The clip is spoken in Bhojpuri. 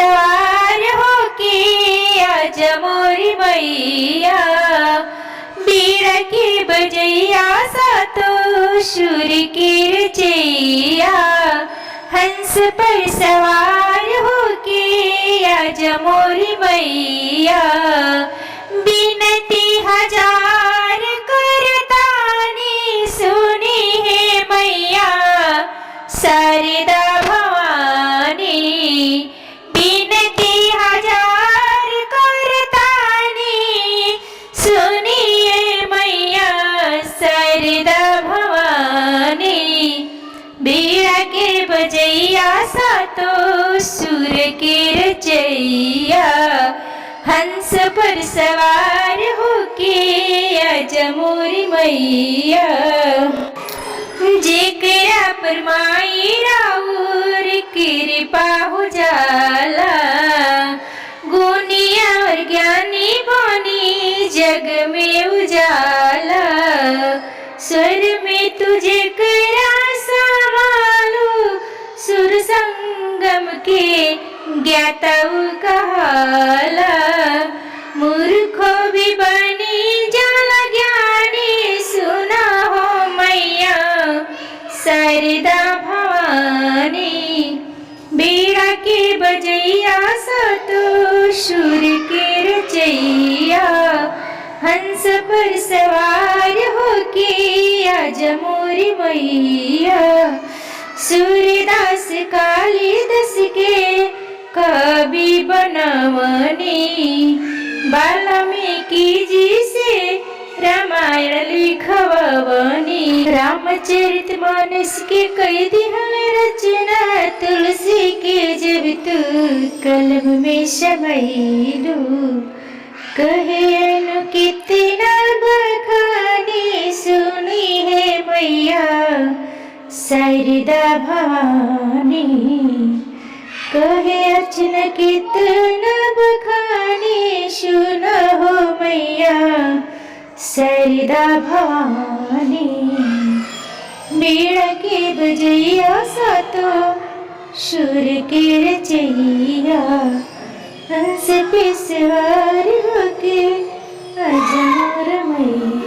सवार होके आजा मोरी मैया, बीड़ा के बजैया सातो सुर के रचैया। हंस पर सवार होके आजा मोरी मैया, बिनती हजार करतानी सुनी है मैया शारदा भवानी। बिनती हजार करतानी सुनिए मैया शारदा भवानी। बीड़ा के बजैया सातो सुर के रचैया, हंस पर सवार होके आजा मोरी मैया। जेकरा पर माई राउर कृपा हो जाला, गुनिया और ज्ञानी बनी जग में उजाला। स्वर में तुझे करा संभालू, सुर संगम के ज्ञाता कहाला। मूर्खो भी बनी जाला ज्ञानी, सुना हो मैया शारदा भवानी। बीड़ा के बजैया सातो सुर के रचैया, हंस पर सवार होके आजा मोरी मैया। सूरदास कालिदास के कवि बनवनी, वाल्मीकि जी से रामायण लिखवनी। रामचरितमानस के कई दिहल रचना, तुलसी के जब तू कलम में समैलू। कहे अनु कितना बखानी सुनी है मैया शारदा भवानी। कहे अर्चना कितना बखानी सुनो हो मैया शारदा भवानी। बीड़ा के बजैया सातो सुर के रचैया, हंस पे सवार होके आजा मोर मैया।